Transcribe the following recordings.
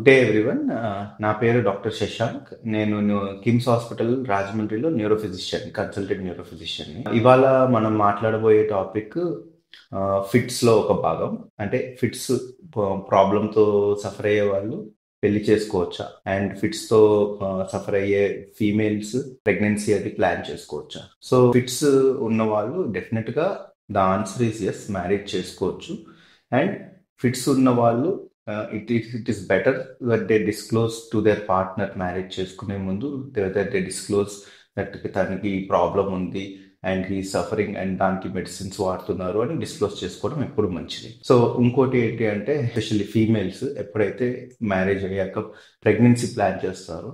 Good day everyone. నా పేరు doctor Shashank. నేను కిమ్స్ హాస్పిటల్ రాజమండ్రిలో కన్సల్టెంట్ న్యూరో ఫిజిషియన్ని. ఇవాళ మనం మాట్లాడబోయే టాపిక్ ఫిట్స్‌లో ఒక భాగం. అంటే ఫిట్స్ ప్రాబ్లమ్‌తో సఫర్ అయ్యే వాళ్ళు పెళ్లి చేసుకోవచ్చా? అండ్ ఫిట్స్‌తో సఫర్ అయ్యే ఫీమేల్స్ ప్రెగ్నెన్సీ అది ప్లాన్ చేసుకోవచ్చా? సో ఫిట్స్ ఉన్నవాళ్ళు డెఫినెట్‌గా the answer is yes, marriage చేసుకోవచ్చు. అండ్ ఫిట్స్ ఉన్న వాళ్ళు it is better that they disclose to their partner marriage చేసుకునే ముందు, దట్ దే డిస్క్లోజ్ దట్ తనకి ప్రాబ్లం ఉంది అండ్ హీ సఫరింగ్ అండ్ దానికి మెడిసిన్స్ వాడుతున్నారు అని డిస్క్లోజ్ చేసుకోవడం ఎప్పుడు మంచిది. సో ఇంకోటి ఏంటి అంటే, ఎస్పెషల్లీ ఫీమేల్స్ ఎప్పుడైతే మ్యారేజ్ అయ్యాక ప్రెగ్నెన్సీ ప్లాన్ చేస్తారో,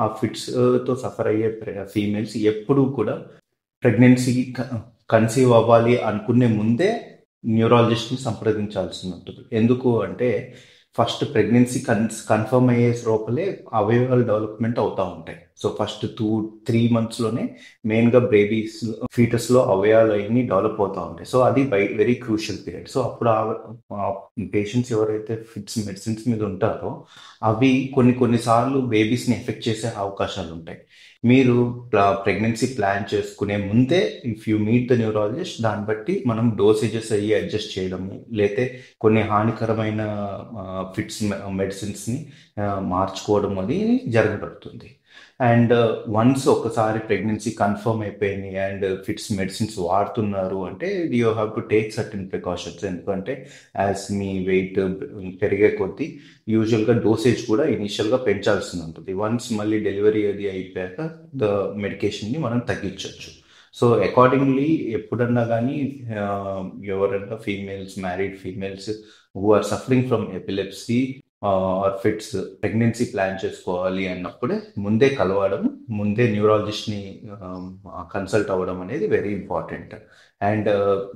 ఆ ఫిట్స్ తో సఫర్ అయ్యే ఫీమేల్స్ ఎప్పుడూ కూడా ప్రెగ్నెన్సీ కన్సీవ్ అవ్వాలి అనుకునే ముందే న్యూరాలజిస్ట్ని సంప్రదించాల్సి ఉంటుంది. ఎందుకు అంటే ఫస్ట్ ప్రెగ్నెన్సీ కన్ఫర్మ్ అయ్యే లోపలే అవయవాలు డెవలప్మెంట్ అవుతూ ఉంటాయి. సో ఫస్ట్ 2-3 monthsలోనే మెయిన్గా బేబీస్ ఫీటస్లో అవయవాలు అన్నీ డెవలప్ అవుతూ ఉంటాయి. సో అది వెరీ క్రూషియల్ పీరియడ్. సో అప్పుడు పేషెంట్స్ ఎవరైతే ఫిట్స్ మెడిసిన్స్ మీద ఉంటారో అవి కొన్నిసార్లు బేబీస్ని ఎఫెక్ట్ చేసే అవకాశాలు ఉంటాయి. మీరు ప్రెగ్నెన్సీ ప్లాన్ చేసుకునే ముందే if you meet the neurologist, దాన్ని బట్టి మనం డోసేజెస్ అయ్యి అడ్జస్ట్ చేయడము, లేతే కొన్ని హానికరమైన ఫిట్స్ మెడిసిన్స్ని మార్చుకోవడం అది జరగబడుతుంది. అండ్ వన్స్ ఒకసారి ప్రెగ్నెన్సీ కన్ఫర్మ్ అయిపోయింది అండ్ ఫిట్స్ మెడిసిన్స్ వాడుతున్నారు అంటే you have to take certain precautions. ఎందుకంటే యాజ్ మీ వెయిట్ పెరిగే కొద్దీ యూజువల్గా డోసేజ్ కూడా ఇనీషియల్గా పెంచాల్సి ఉంటుంది. వన్స్ మళ్ళీ డెలివరీ అది అయిపోయాక ద మెడికేషన్ని మనం తగ్గించవచ్చు. సో అకార్డింగ్లీ ఎప్పుడన్నా కానీ ఎవరన్నా married females who are suffering from epilepsy or fits pregnancy plan చేసుకోవాలి అన్నప్పుడే ముందే కలవడం, ముందే న్యూరాలజిస్ట్ని కన్సల్ట్ అవ్వడం అనేది వెరీ ఇంపార్టెంట్. అండ్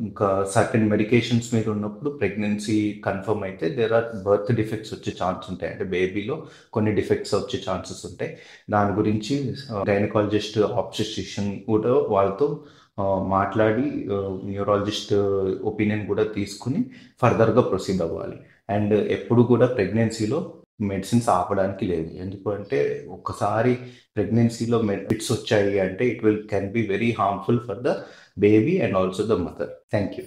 ఇంకా సర్టెన్ మెడికేషన్స్ మీద ఉన్నప్పుడు ప్రెగ్నెన్సీ కన్ఫర్మ్ అయితే దేర్ ఆర్ బర్త్ డిఫెక్ట్స్ వచ్చే ఛాన్స్ ఉంటాయి. అంటే బేబీలో కొన్ని డిఫెక్ట్స్ వచ్చే ఛాన్సెస్ ఉంటాయి. దాని గురించి గైనకాలజిస్ట్, ఆబ్స్టెట్రిషియన్ కూడా వాళ్ళతో మాట్లాడి న్యూరాలజిస్ట్ ఒపీనియన్ కూడా తీసుకుని ఫర్దర్గా ప్రొసీడ్ అవ్వాలి. అండ్ ఎప్పుడు కూడా ప్రెగ్నెన్సీలో మెడిసిన్స్ ఆపడానికి లేదు. ఎందుకంటే ఒక్కసారి ప్రెగ్నెన్సీలో ఫిట్స్ వచ్చాయి అంటే can be very harmful for the baby and also the mother. Thank you.